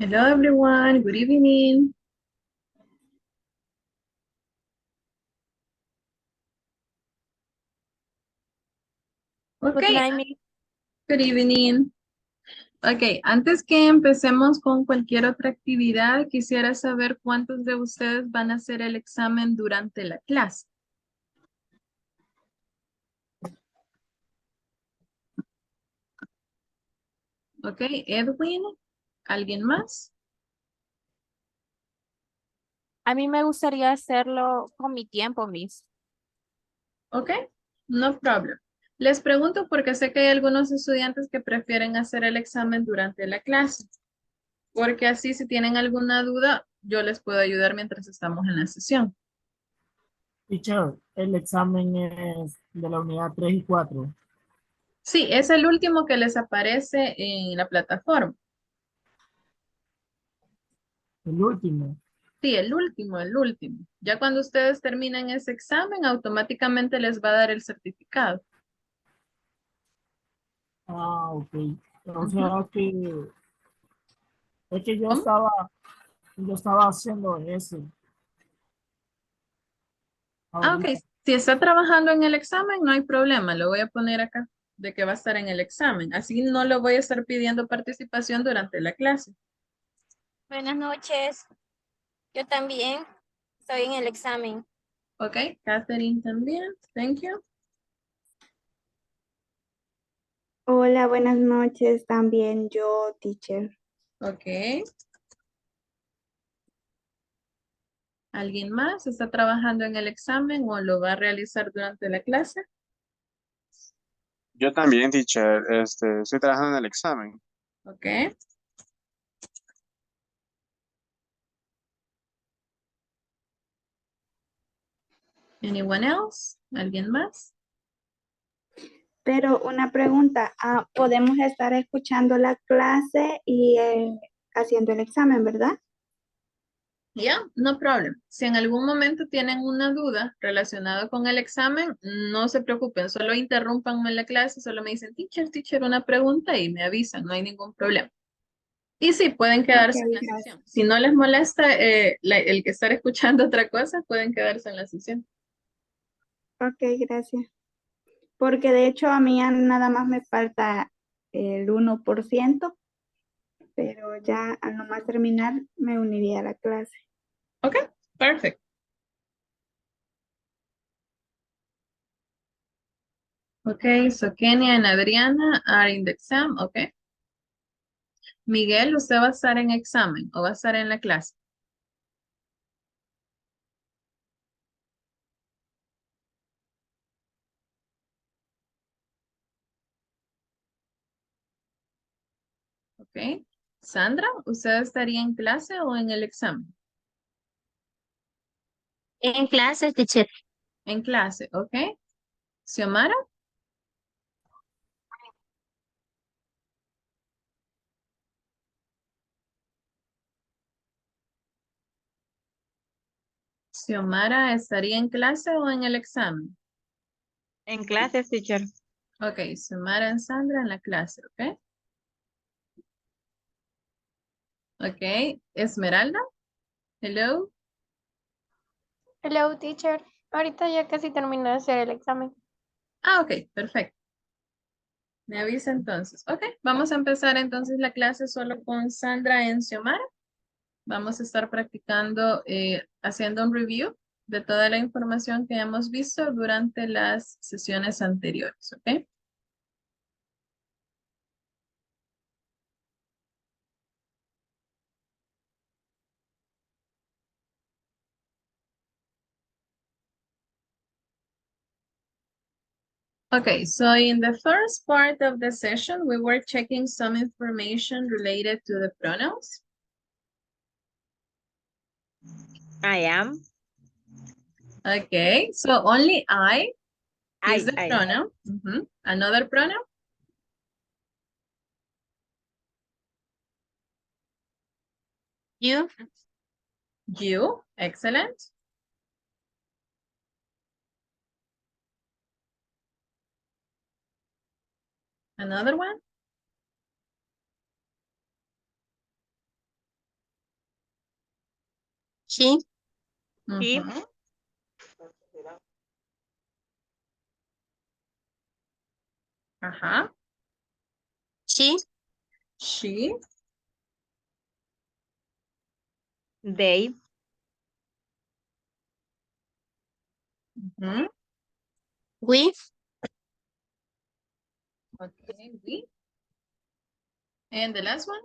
Hello everyone, good evening. Good Okay, night, Miss. good evening. Ok, antes que empecemos con cualquier otra actividad, quisiera saber cuántos de ustedes van a hacer el examen durante la clase. Ok, Edwin, ¿alguien más? A mí me gustaría hacerlo con mi tiempo, Miss. Ok, no problem. Les pregunto porque sé que hay algunos estudiantes que prefieren hacer el examen durante la clase, porque así si tienen alguna duda, yo les puedo ayudar mientras estamos en la sesión. Teacher, el examen es de la unidad 3 y 4. Sí, es el último que les aparece en la plataforma. El último. Sí, el último, el último. Ya cuando ustedes terminen ese examen, automáticamente les va a dar el certificado. Ah, ok. O Ujú. sea que es que ¿Cómo? yo estaba haciendo ese Ah, ok. ahorita. Si está trabajando en el examen, no hay problema. Lo voy a poner acá de que va a estar en el examen. Así no le voy a estar pidiendo participación durante la clase. Buenas noches. Yo también estoy en el examen. Ok, Catherine también. Thank you. Hola, buenas noches. También yo, teacher. Ok. ¿Alguien más está trabajando en el examen o lo va a realizar durante la clase? Yo también, teacher, estoy trabajando en el examen. Ok. Anyone else? ¿Alguien más? Pero una pregunta, podemos estar escuchando la clase y haciendo el examen, ¿verdad? Ya, no problem. Si en algún momento tienen una duda relacionada con el examen, no se preocupen, solo interrúmpanme la clase, solo me dicen, teacher, una pregunta y me avisan, no hay ningún problema. Y sí, pueden Ok, quedarse en la gracias. sesión. Si no les molesta el que estar escuchando otra cosa, pueden quedarse en la sesión. Ok, gracias. Porque de hecho a mí ya nada más me falta el 1%, pero ya al nomás terminar me uniría a la clase. Ok, perfect. Ok, so Kenia and Adriana are in the exam, ok. Miguel, ¿usted va a estar en examen o va a estar en la clase? Ok. Sandra, ¿usted estaría en clase o en el examen? En clase, teacher. En clase, ok. Xiomara, Xiomara, ¿estaría en clase o en el examen? En clases, teacher. Ok, Xiomara y Sandra en la clase, ok. Ok, Esmeralda, hello. Hello, teacher. Ahorita ya casi termino de hacer el examen. Ah, ok, perfecto. Me avisa entonces. Ok, vamos a empezar entonces la clase solo con Sandra y Xiomara. Vamos a estar practicando, haciendo un review de toda la información que hemos visto durante las sesiones anteriores, ¿ok? Okay, so in the first part of the session, we were checking some information related to the pronouns. I am. Okay, so only I is the I. pronoun. Another pronoun? You, You, excellent. Another one? She, He. Ujú. Ajá. she, She. They. Ujú. we, Okay, we. And the last one?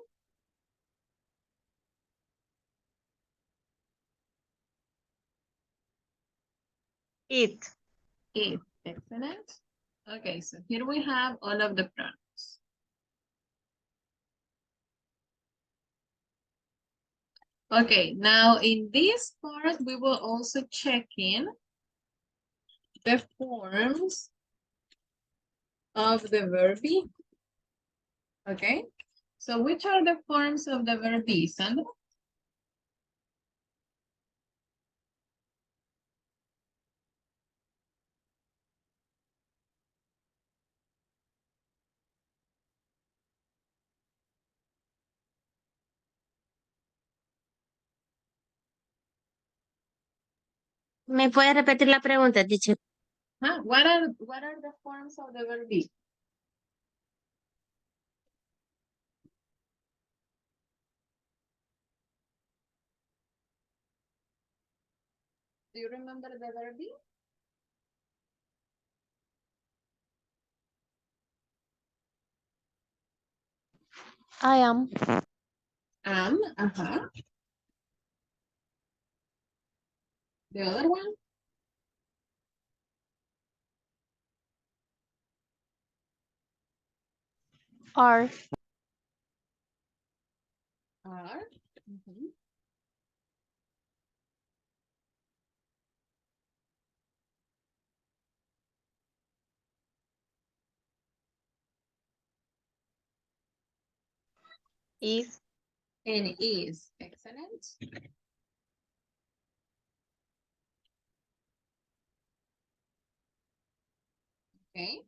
It. It. Excellent. Okay, so here we have all of the pronouns. Okay, now in this part, we will also check in the forms of the verb be. Okay, so which are the forms of the verb be, Sandra? ¿me puede repetir la pregunta, teacher? Huh? What are the forms of the verb be? Do you remember the verb be? I am. Uh-huh. The other one? Are. Are. Mhm. Is. And is. Excellent. Okay.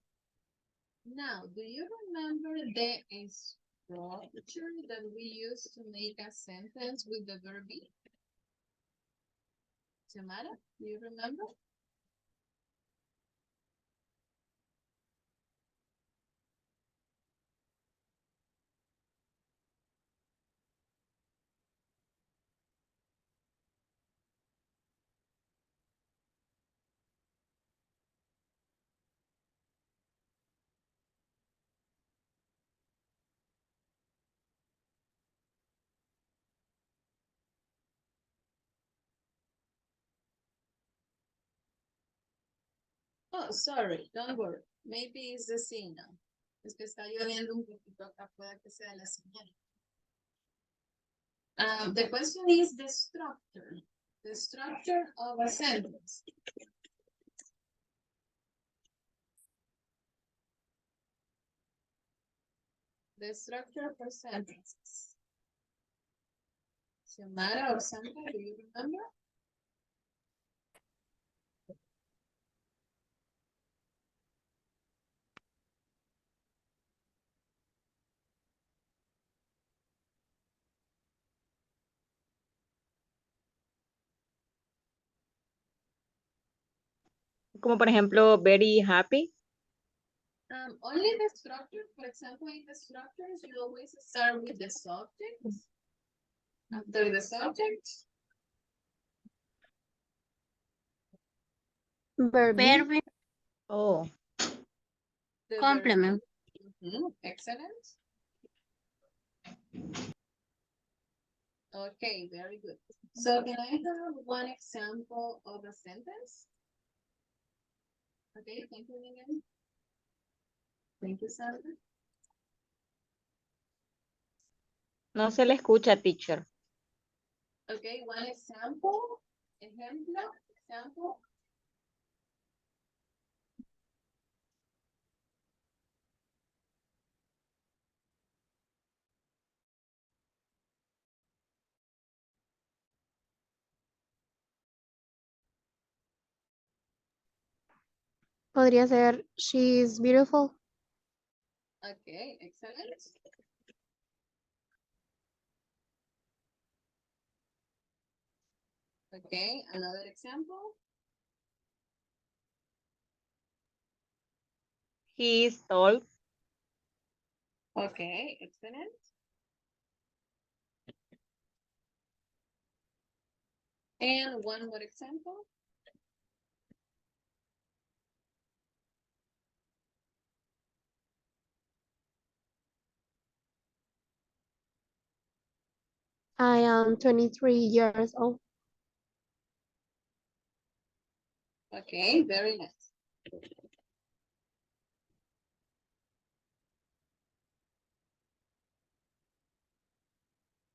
Now, do you remember the structure that we use to make a sentence with the verb be? Tamara, do you remember? Oh, sorry, don't worry. Maybe it's the signal. Es que está lloviendo un poquito acá, puede que sea la señal. The question is the structure of a sentence. The structure for sentences. Xiomara or Sandra, do you remember? Como por ejemplo, very happy. Only the structure, for example, in the structures, you always start with the subject. After the subject, Verb. Verb, Oh. the verb. complement. Excellent. Okay, very good. So can I have one example of a sentence? Okay, thank you again. Thank you, Sandra. No se le escucha, teacher. Okay, one example. Ejemplo, example. Podría ser she's beautiful. Okay, excellent. Okay, another example. He is tall. Okay, excellent. And one more example. I am 23 years old. Okay, very nice.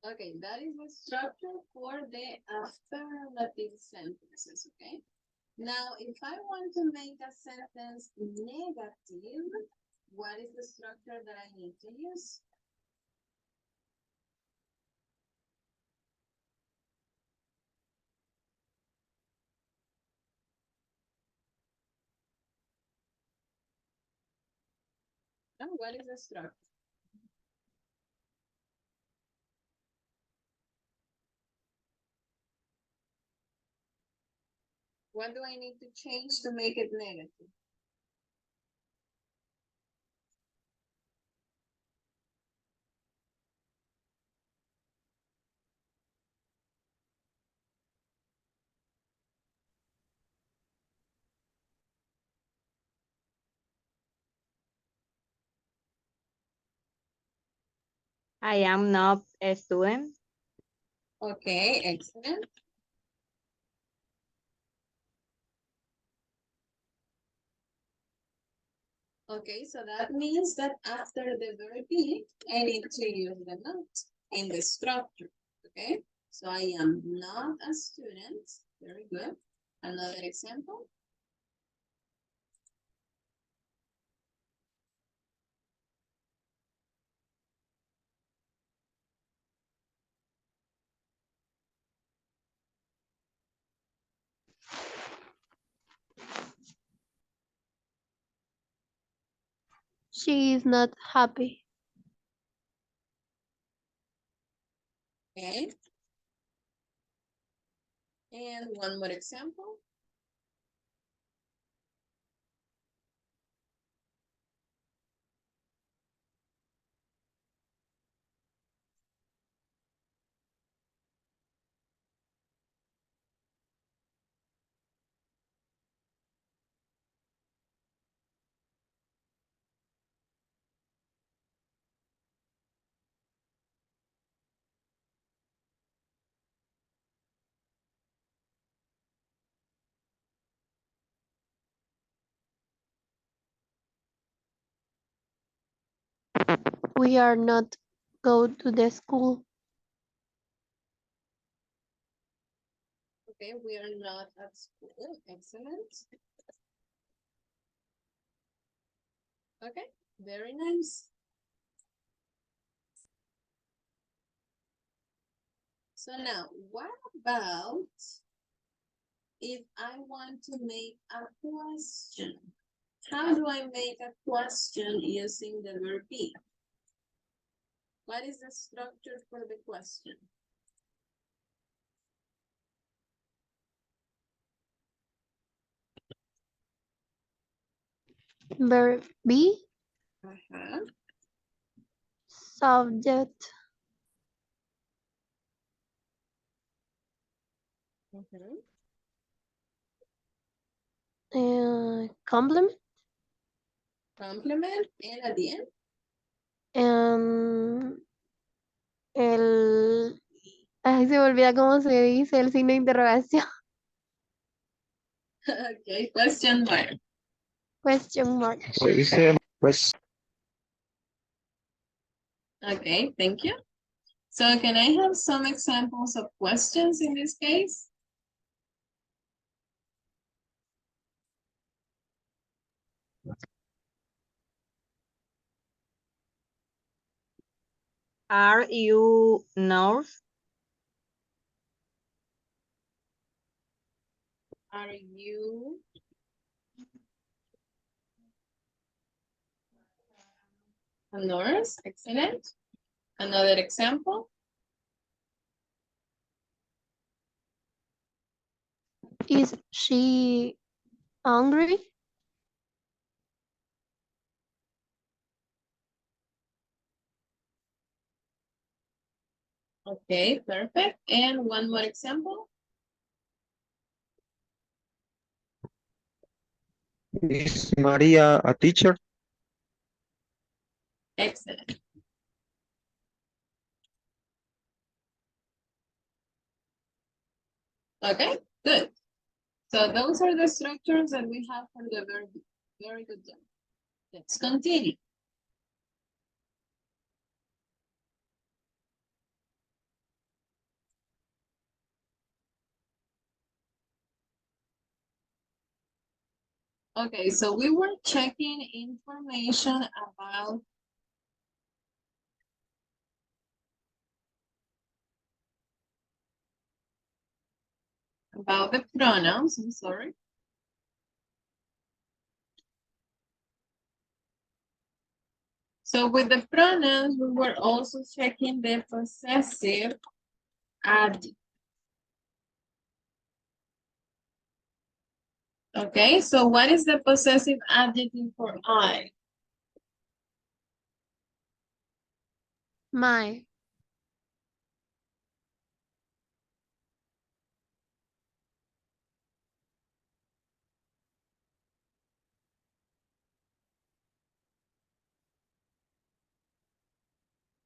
Okay, that is the structure for the affirmative sentences, okay? Now, if I want to make a sentence negative, what is the structure that I need to use? Oh, what is the structure? What do I need to change to make it negative? I am not a student. Okay, excellent. Okay, so that means that after the verb be, I need to use the not in the structure, okay? So I am not a student. Very good. Another example. She is not happy. Okay. And one more example. We are not go to the school. Okay, we are not at school. Excellent. Okay, very nice. So now, what about if I want to make a question? How do I make a question using the verb be? What is the structure for the question? Verb be, subject, complement, Complement, and at the end? and ay, se me olvida cómo se dice el signo de interrogación. Okay, question mark. Question mark. Okay, thank you. So can I have some examples of questions in this case? Are you nurse? Are you a nurse? Excellent. Another example. Is she hungry? Okay, perfect. And one more example. Is Maria a teacher? Excellent. Okay, good. So those are the structures that we have for the verb. Very good job. Let's continue. Okay, so we were checking information about the pronouns, I'm sorry. So with the pronouns, we were also checking the possessive adjective. Okay, so what is the possessive adjective for I? My.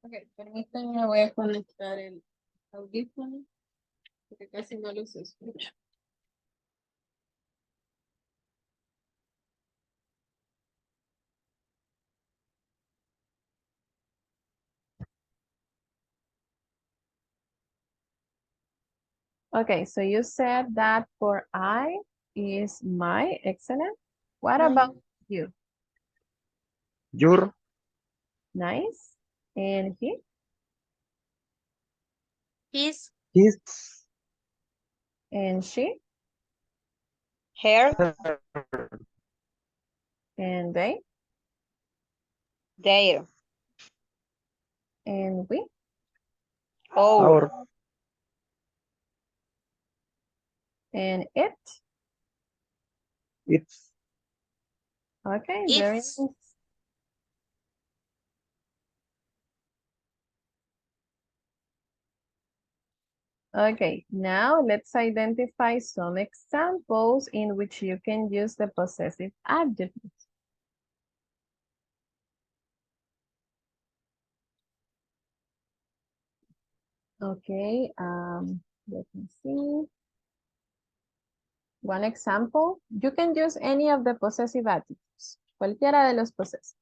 Ok, permítanme, voy a conectar el audífono porque casi no los escucho. Okay, so you said that for I is my, excellent. What My. about you? Your? Nice. And he? His, His? And she? Her, Her? And they? their, And we? our, Our? And it? Its? Okay, very its, nice. Okay, now let's identify some examples in which you can use the possessive adjectives. Okay, let me see. One example, you can use any of the possessive adjectives, cualquiera de los possessivos.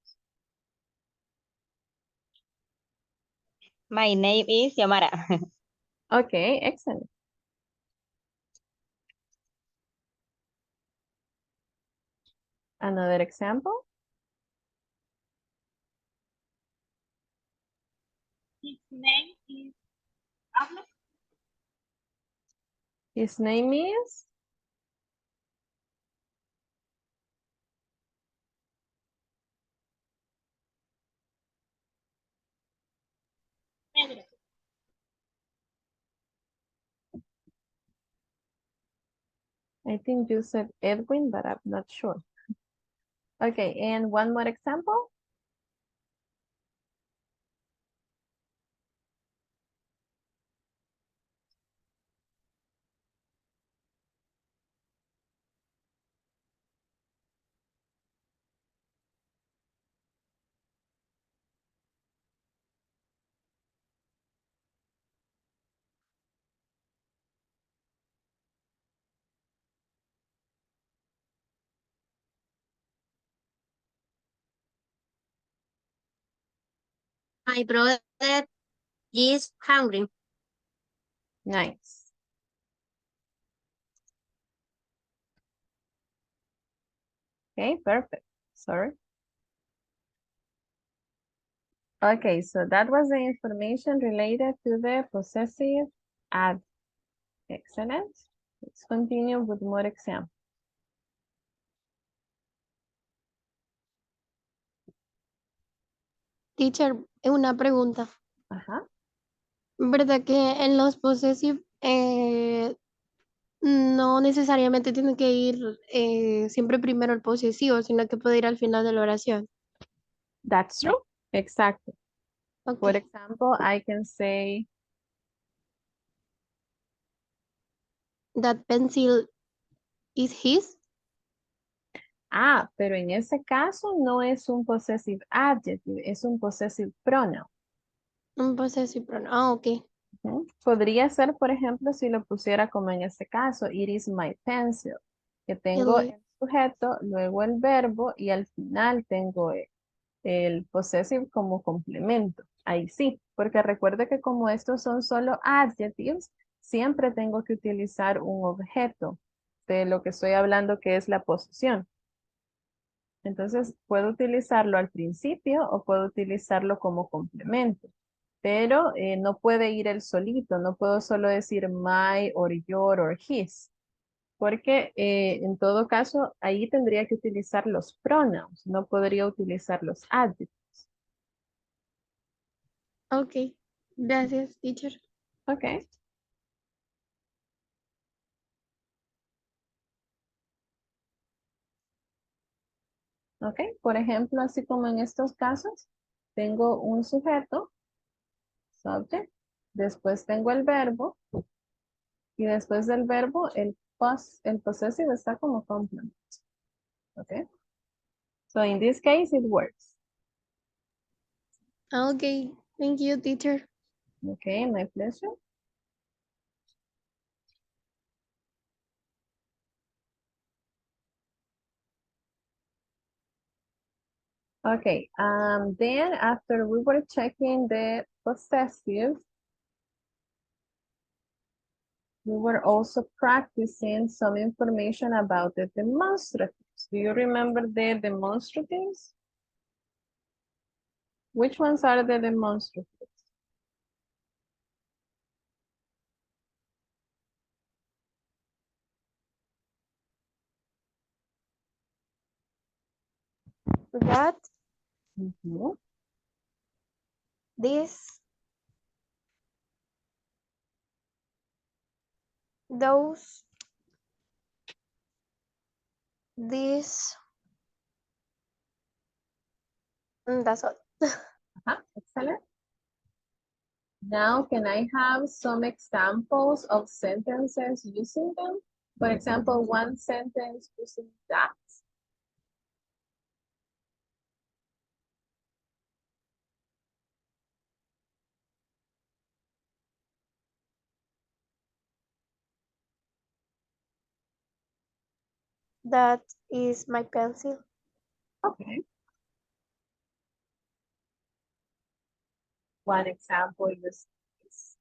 my name is Yamara. Okay, excellent. Another example. His name is Pablo. His name is? Pedro. I think you said Edwin, but I'm not sure. Okay, and one more example. my brother is hungry. Nice. Okay, perfect. Sorry. Okay, so that was the information related to the possessive adjective. Excellent. Let's continue with more examples. Teacher, una pregunta. Ajá. ¿Verdad que en los possessive No necesariamente tiene que ir siempre primero el posesivo, sino que puede ir al final de la oración. That's true. Exacto. Ok. For example, I can say, That pencil is his. pero en ese caso no es un possessive adjective, es un possessive pronoun. Un possessive pronoun. Ah, ok. Ujú. Podría ser, por ejemplo, si lo pusiera como en este caso, it is my pencil, que tengo El- el sujeto, luego el verbo y al final tengo el possessive como complemento. Ahí sí, porque recuerde que como estos son solo adjectives, siempre tengo que utilizar un objeto de lo que estoy hablando que es la posición. Entonces, puedo utilizarlo al principio o puedo utilizarlo como complemento, pero no puede ir el solito, no puedo solo decir my or your or his, porque en todo caso ahí tendría que utilizar los pronouns, no podría utilizar los adjectives. Ok. Gracias, teacher. Ok. Ok, por ejemplo, así como en estos casos, tengo un sujeto, subject, después tengo el verbo y después del verbo el possessive está como complement. Ok, so in this case it works. Ah, ok. Thank you, teacher. Okay, my pleasure. Okay, then after we were checking the possessive, we were also practicing some information about the demonstratives. Do you remember the demonstratives? Which ones are the demonstratives? That, Ujú. this, those, this. That's all. Excellent. Now, can I have some examples of sentences using them? For example, one sentence using that. That is my pencil. Okay. One example using this.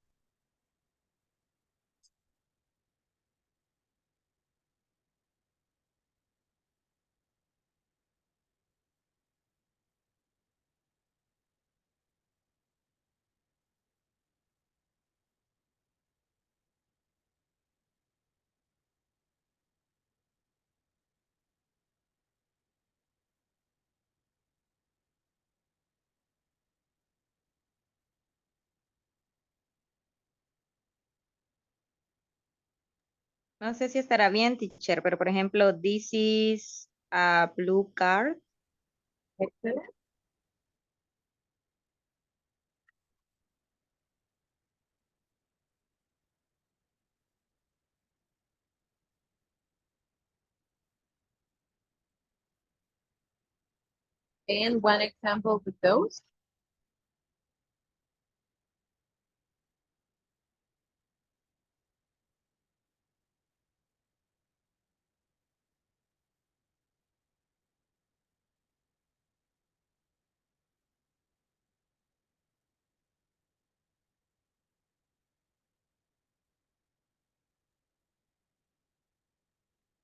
No sé si estará bien, teacher, pero por ejemplo, this is a blue car. Excellent. And one example with those.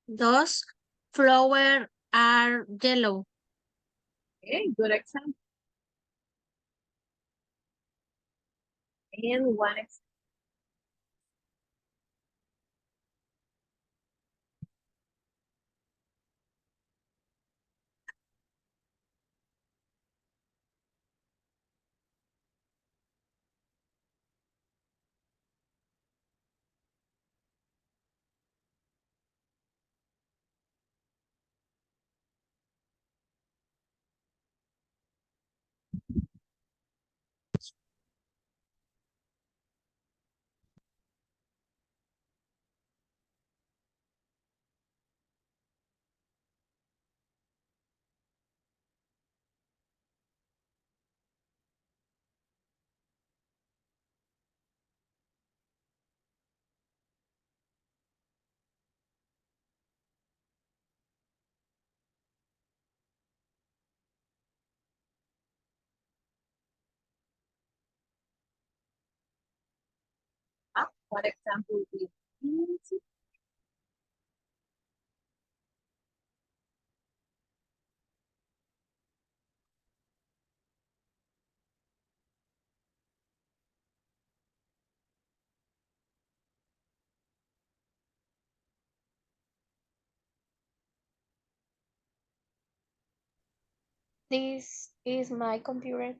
Those flowers are yellow. Okay, good example. And one example. One example would be these. This is my computer.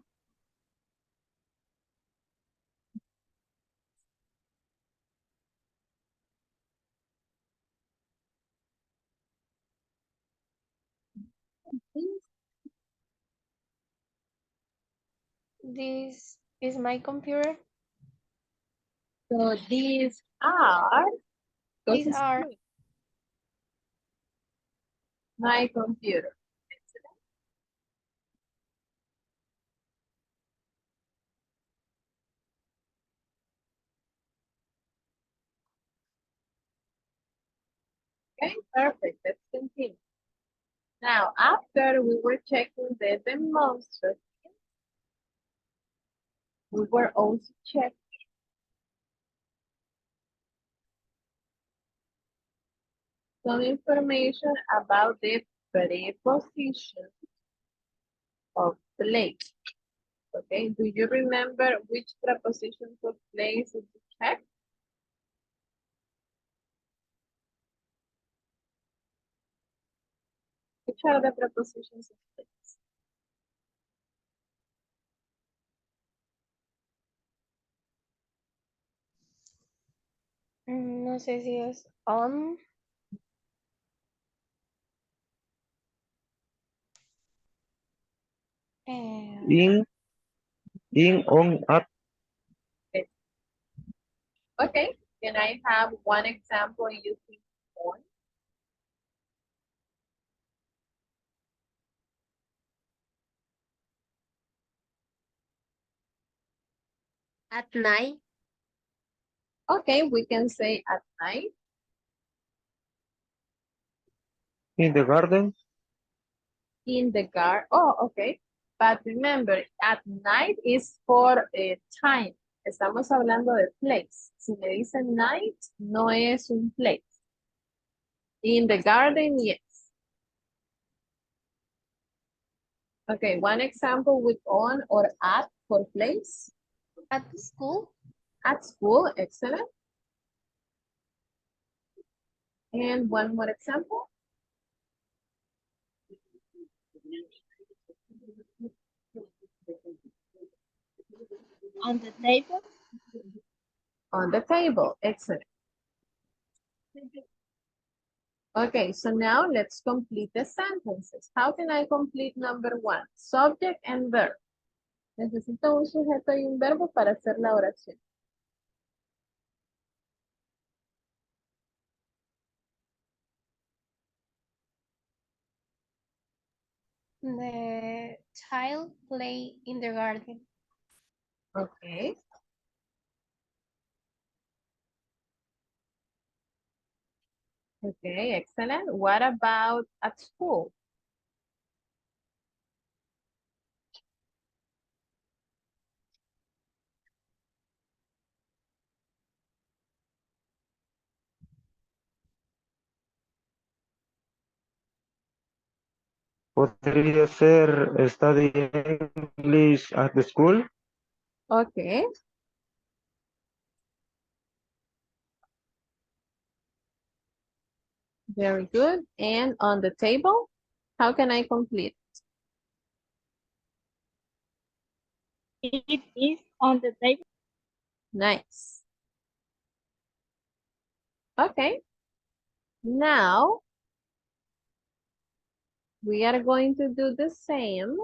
This is my computer. So these are, These are my computer. Okay, perfect. Let's continue. Now, after we were checking the demonstrative, we were also checking some information about the preposition of place. Okay, do you remember which prepositions of place did you check? Which are the prepositions of place? no sé si es on. In, on, at. Okay, can I have one example using on? At night. Okay, we can say at night. In the garden. In the garden. Oh, okay. But remember, at night is for time. Estamos hablando de place. Si me dicen night, no es un place. In the garden, yes. Okay, one example with on or at for place. At school. At school, excellent. And one more example. On the table. On the table, excellent. Okay, so now let's complete the sentences. How can I complete number one? Subject and verb. Necesito un sujeto y un verbo para hacer la oración. The child play in the garden. Okay. Okay, excellent. What about at school? Podría ser study English at the school. Okay. Very good. And on the table, how can I complete? It is on the table. Nice. Okay. Now, we are going to do the same.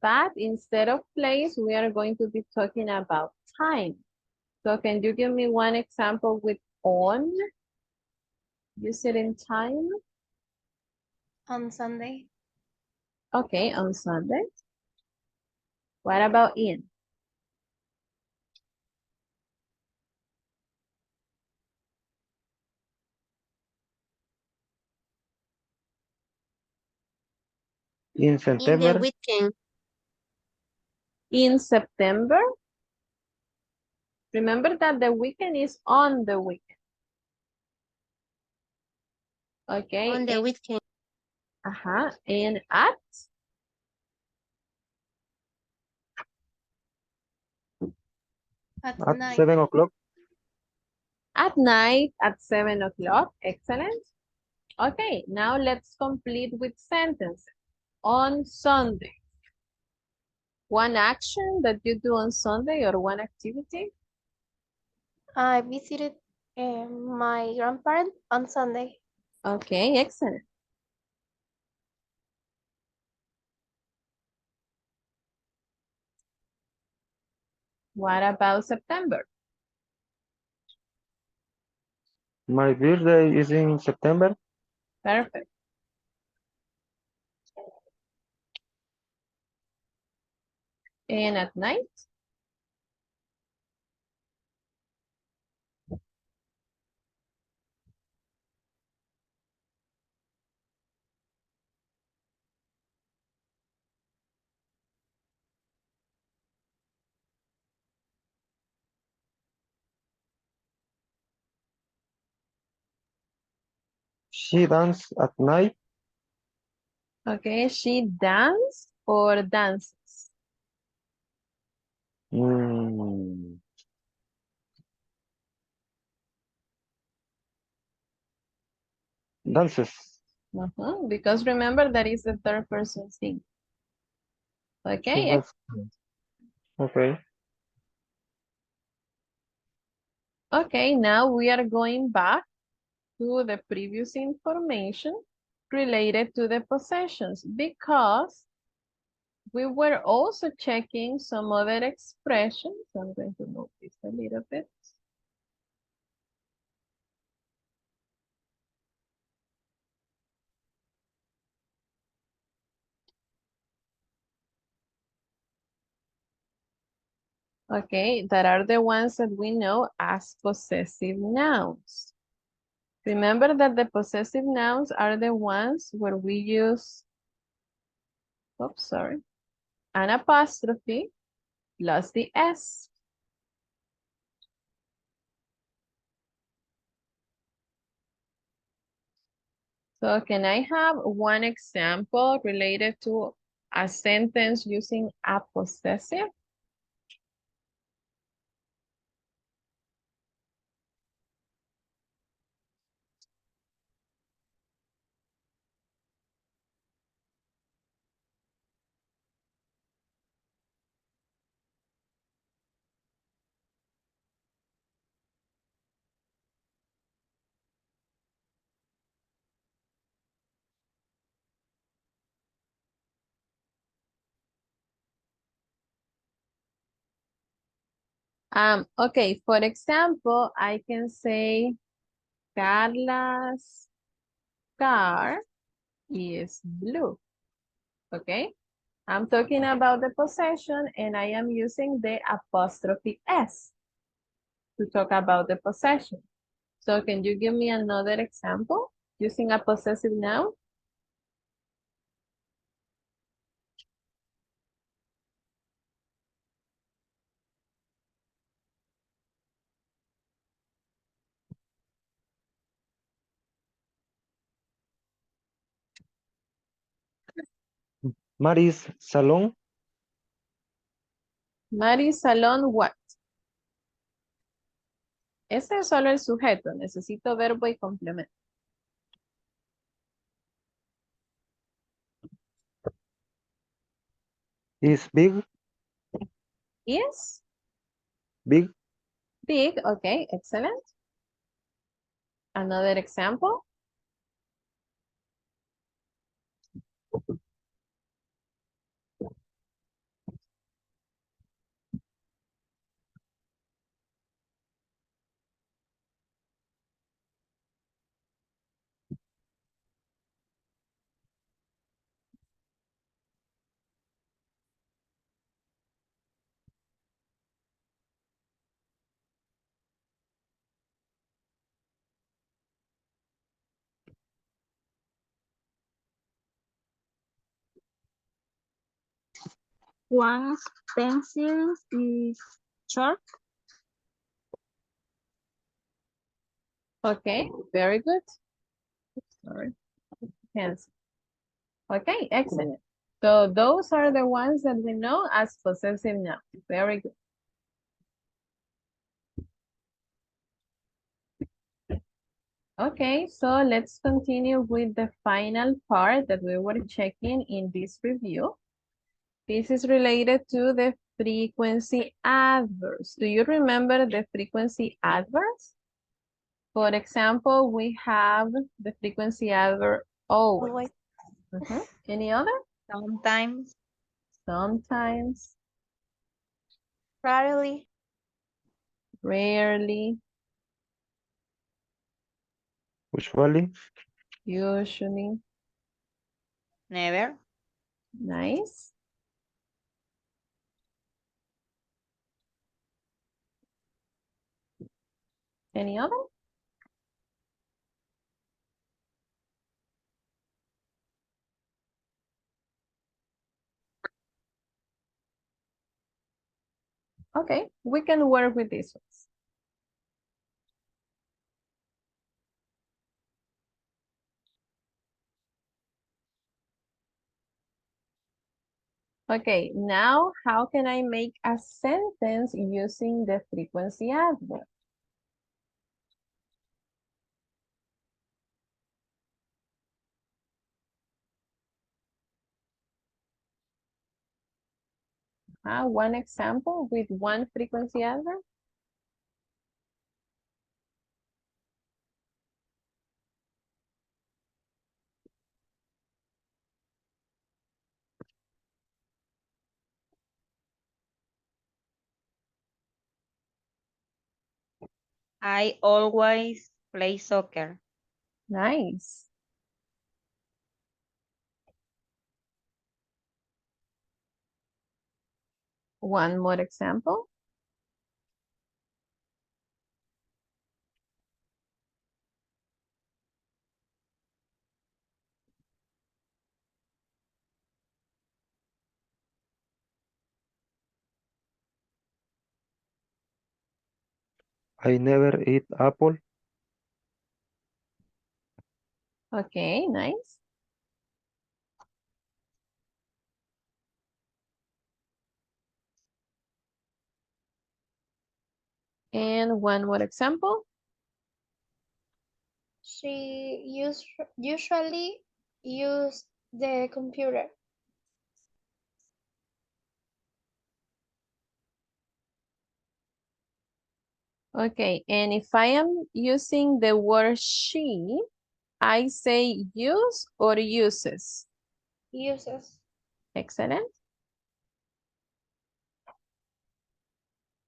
But instead of place, we are going to be talking about time. So can you give me one example with on? Use it in time. On Sunday. Okay, on Sunday. What about in? In In the September, weekend. In September, remember that the weekend is on the weekend. Okay. On the weekend. And at At at night. 7 o'clock. at night at 7 o'clock. Excellent. Okay, now let's complete with sentences. On Sunday. One action that you do on Sunday or one activity? I visited my grandparents on Sunday. Okay, excellent. What about September? My birthday is in September. Perfect. And at night? She dance at night. Okay, she dance or dances? Mm, dances. Because remember that is the third person thing. She Okay, has. Okay. okay, now we are going back to the previous information related to the possessions because we were also checking some other expressions. I'm going to move this a little bit. Okay, that are the ones that we know as possessive nouns. Remember that the possessive nouns are the ones where we use, oops, sorry, an apostrophe plus the S. So can I have one example related to a sentence using a possessive? Okay, for example, I can say Carla's car is blue, okay? I'm talking about the possession and I am using the apostrophe S to talk about the possession. So can you give me another example using a possessive noun? Mary's salon. Mary's salon what? Ese es solo el sujeto, necesito verbo y complemento. Is big. Is Big. big, okay, excellent. Another example. One pencil is short. Okay, very good. Sorry. Pencil. Okay, excellent. So those are the ones that we know as possessive nouns. Very good. Okay, so let's continue with the final part that we were checking in this review. This is related to the frequency adverbs. Do you remember the frequency adverbs? For example, we have the frequency adverb always. Any other? Sometimes, Sometimes, Rarely, rarely, Usually, usually. never, Nice. Any other? Okay, we can work with these ones. Okay, now how can I make a sentence using the frequency adverb? One example with one frequency adverb? I always play soccer. Nice. One more example. I never eat apple. Okay, nice. And one more example. she usually use the computer. Okay, and if I am using the word she, I say use or uses. Uses. Excellent.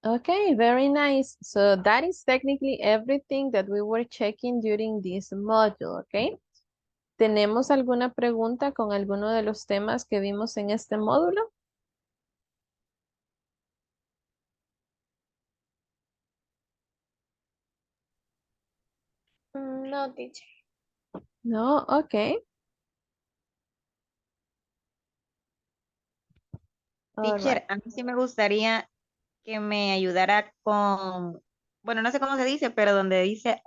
Okay, very nice. So that is technically everything that we were checking during this module, okay? ¿Tenemos alguna pregunta con alguno de los temas que vimos en este módulo? No, teacher. No, ok. All Teacher, right. a mí sí me gustaría que me ayudara con, bueno, no sé cómo se dice, pero donde dice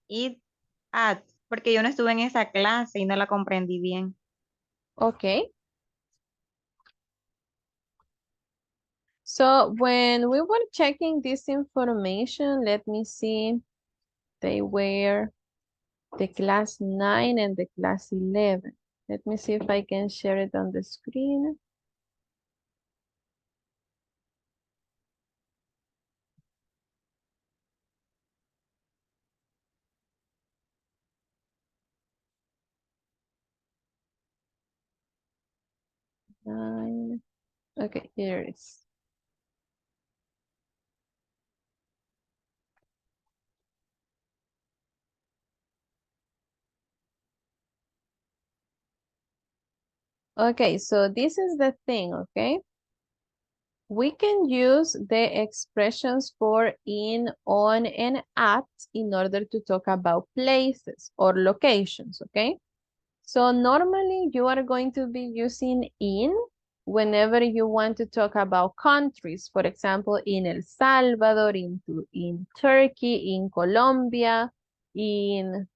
it, at, porque yo no estuve en esa clase y no la comprendí bien. Okay. So when we were checking this information, let me see. They were the class 9 and the class 11. Let me see if I can share it on the screen. Nine. Okay, here it is. Okay, so this is the thing, okay? We can use the expressions for in, on, and at in order to talk about places or locations, okay? So normally you are going to be using in whenever you want to talk about countries, for example, in El Salvador, in Turkey, in Colombia, in,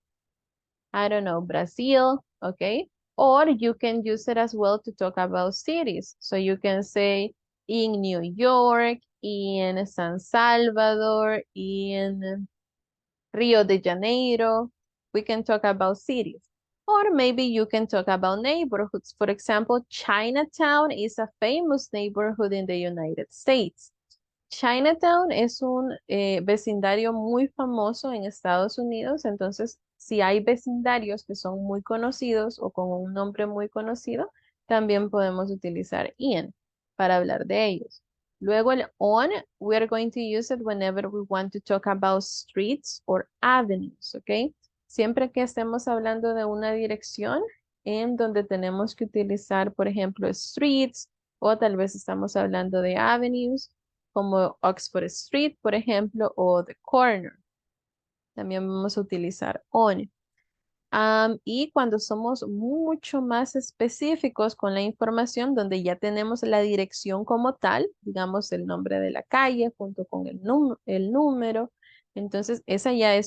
I don't know, Brazil, okay? Or you can use it as well to talk about cities. So you can say in New York, in San Salvador, in Rio de Janeiro. We can talk about cities. Or maybe you can talk about neighborhoods. For example, Chinatown is a famous neighborhood in the United States. Chinatown es un vecindario muy famoso en Estados Unidos, entonces si hay vecindarios que son muy conocidos o con un nombre muy conocido, también podemos utilizar in para hablar de ellos. Luego el on, we are going to use it whenever we want to talk about streets or avenues, ¿ok? Siempre que estemos hablando de una dirección en donde tenemos que utilizar, por ejemplo, streets o tal vez estamos hablando de avenues, como Oxford Street, por ejemplo, o The Corner. También vamos a utilizar on. Y cuando somos mucho más específicos con la información, donde ya tenemos la dirección como tal, digamos el nombre de la calle junto con el número, entonces esa ya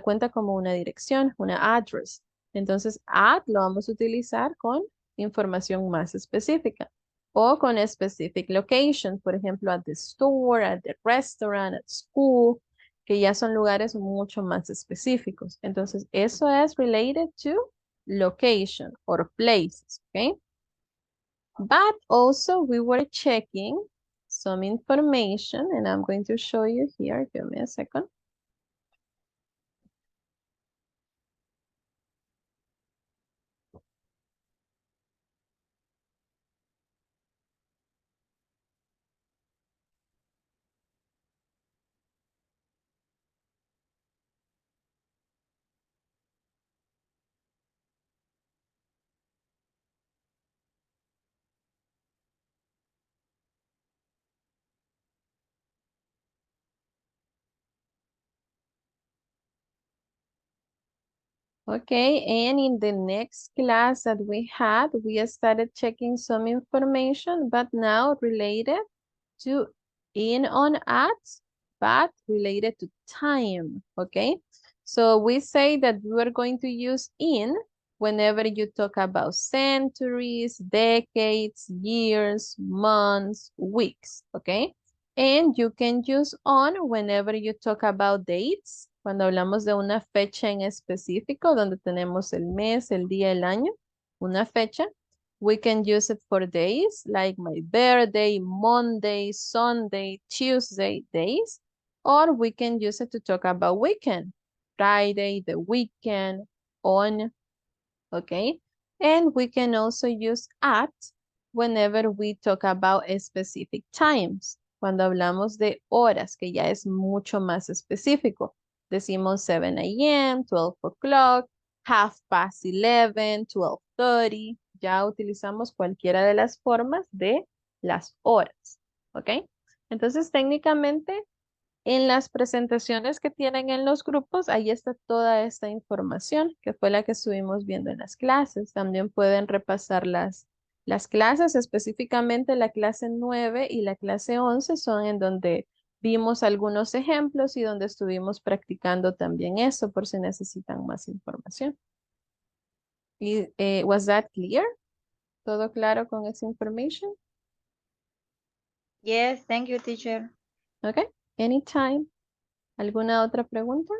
cuenta como una dirección, una address. Entonces at lo vamos a utilizar con información más específica o con specific location, por ejemplo, at the store, at the restaurant, at school, que ya son lugares mucho más específicos. Entonces, eso es related to location or places, okay? But also we were checking some information and I'm going to show you here. Give me a second. Okay, and in the next class that we had, we started checking some information, but now related to in on at, but related to time, okay? So we say that we are going to use in whenever you talk about centuries, decades, years, months, weeks, okay? And you can use on whenever you talk about dates, cuando hablamos de una fecha en específico, donde tenemos el mes, el día, el año, una fecha. We can use it for days, like my birthday, Monday, Sunday, Tuesday, days. Or we can use it to talk about weekend, Friday, the weekend, on, okay? And we can also use at whenever we talk about specific times. Cuando hablamos de horas, que ya es mucho más específico. Decimos 7 a.m., 12 o'clock, 11:30, 12:30. Ya utilizamos cualquiera de las formas de las horas, ¿ok? Entonces, técnicamente, en las presentaciones que tienen en los grupos, ahí está toda esta información, que fue la que estuvimos viendo en las clases. También pueden repasar las clases, específicamente la clase 9 y la clase 11 son en donde vimos algunos ejemplos y donde estuvimos practicando también eso, por si necesitan más información. Was that clear? ¿Todo claro con esa information? Yes, thank you, teacher. Okay, anytime. ¿Alguna otra pregunta?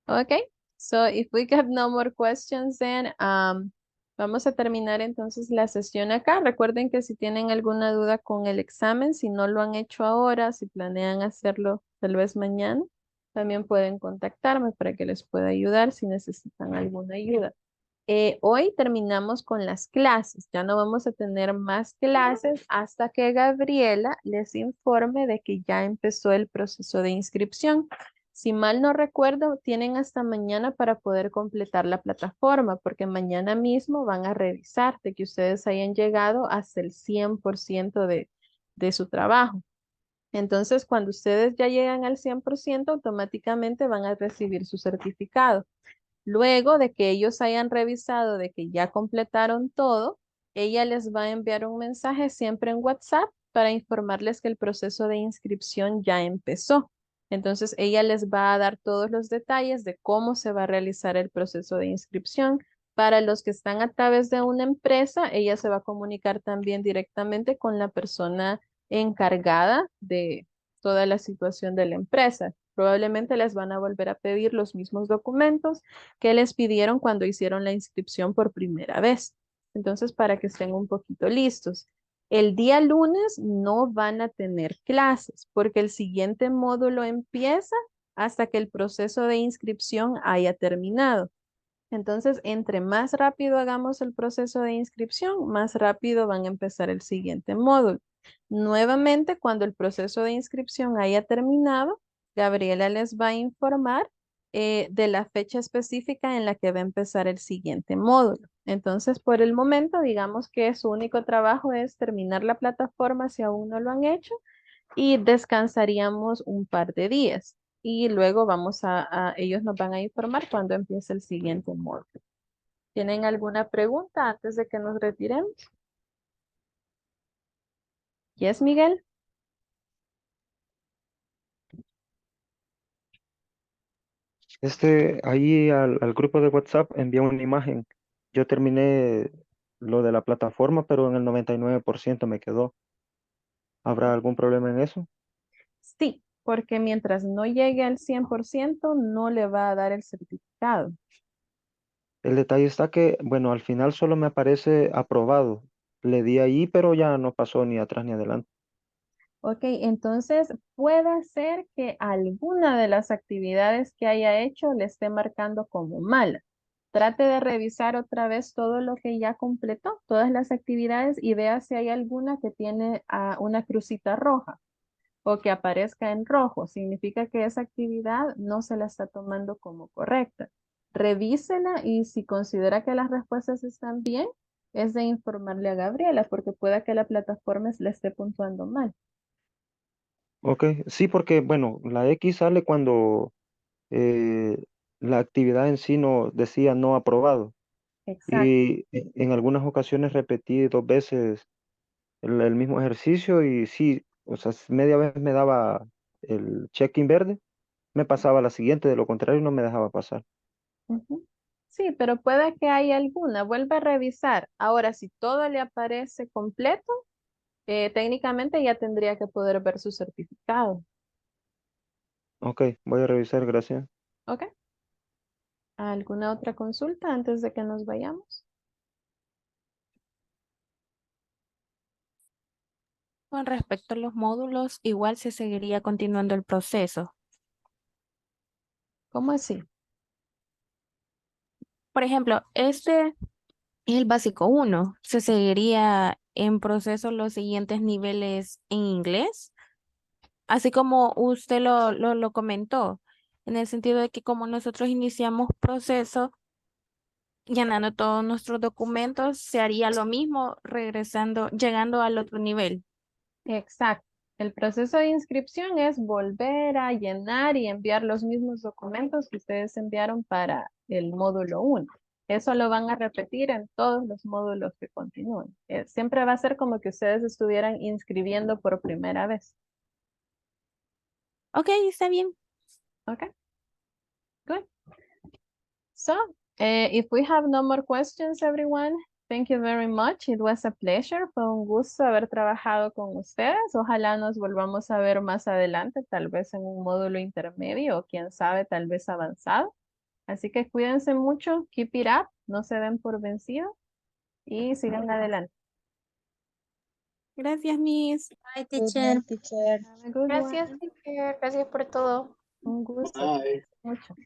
Okay, so if we got no more questions, then vamos a terminar entonces la sesión acá. Recuerden que si tienen alguna duda con el examen, si no lo han hecho ahora, si planean hacerlo tal vez mañana, también pueden contactarme para que les pueda ayudar si necesitan alguna ayuda. Hoy terminamos con las clases. Ya no vamos a tener más clases hasta que Gabriela les informe de que ya empezó el proceso de inscripción. Si mal no recuerdo, tienen hasta mañana para poder completar la plataforma, porque mañana mismo van a revisar de que ustedes hayan llegado hasta el 100% de su trabajo. Entonces, cuando ustedes ya llegan al 100%, automáticamente van a recibir su certificado. Luego de que ellos hayan revisado de que ya completaron todo, ella les va a enviar un mensaje siempre en WhatsApp para informarles que el proceso de inscripción ya empezó. Entonces, ella les va a dar todos los detalles de cómo se va a realizar el proceso de inscripción. Para los que están a través de una empresa, ella se va a comunicar también directamente con la persona encargada de toda la situación de la empresa. Probablemente les van a volver a pedir los mismos documentos que les pidieron cuando hicieron la inscripción por primera vez. Entonces, para que estén un poquito listos. El día lunes no van a tener clases porque el siguiente módulo empieza hasta que el proceso de inscripción haya terminado. Entonces, entre más rápido hagamos el proceso de inscripción, más rápido van a empezar el siguiente módulo. Nuevamente, cuando el proceso de inscripción haya terminado, Gabriela les va a informar de la fecha específica en la que va a empezar el siguiente módulo. Entonces, por el momento, digamos que su único trabajo es terminar la plataforma si aún no lo han hecho y descansaríamos un par de días. Y luego ellos nos van a informar cuando empiece el siguiente módulo. ¿Tienen alguna pregunta antes de que nos retiremos? Yes, Miguel. Ahí al grupo de WhatsApp envié una imagen. Yo terminé lo de la plataforma, pero en el 99% me quedó. ¿Habrá algún problema en eso? Sí, porque mientras no llegue al 100%, no le va a dar el certificado. El detalle está que, bueno, al final solo me aparece aprobado. Le di ahí, pero ya no pasó ni atrás ni adelante. Ok, entonces puede ser que alguna de las actividades que haya hecho le esté marcando como mala. Trate de revisar otra vez todo lo que ya completó, todas las actividades y vea si hay alguna que tiene una crucita roja o que aparezca en rojo. Significa que esa actividad no se la está tomando como correcta. Revísela y si considera que las respuestas están bien, es de informarle a Gabriela porque pueda que la plataforma le esté puntuando mal. Ok, sí, porque, bueno, la X sale cuando eh, la actividad en sí no decía no aprobado. Exacto. Y en algunas ocasiones repetí 2 veces el mismo ejercicio y sí, o sea, media vez me daba el check-in verde, me pasaba a la siguiente, de lo contrario no me dejaba pasar. Ujú. Sí, pero puede que haya alguna. Vuelve a revisar. Ahora, si todo le aparece completo, técnicamente ya tendría que poder ver su certificado. Ok, voy a revisar, gracias. ¿Ok? ¿Alguna otra consulta antes de que nos vayamos? Con respecto a los módulos, igual se seguiría continuando el proceso. ¿Cómo así? Por ejemplo, este es el básico uno. ¿Se seguiría en proceso los siguientes niveles en inglés? Así como usted lo comentó, en el sentido de que como nosotros iniciamos proceso, llenando todos nuestros documentos, se haría lo mismo regresando, llegando al otro nivel. Exacto. El proceso de inscripción es volver a llenar y enviar los mismos documentos que ustedes enviaron para el módulo 1. Eso lo van a repetir en todos los módulos que continúen. Siempre va a ser como que ustedes estuvieran inscribiendo por primera vez. Ok, está bien. Okay, good. So, if we have no more questions, everyone, thank you very much. It was a pleasure. Fue un gusto haber trabajado con ustedes. Ojalá nos volvamos a ver más adelante, tal vez en un módulo intermedio o quién sabe, tal vez avanzado. Así que cuídense mucho, keep it up, no se den por vencidos y sigan adelante. Gracias, Miss. Bye, teacher. Have a good Gracias, one. teacher. Gracias por todo. Un gusto. Bye. Mucho.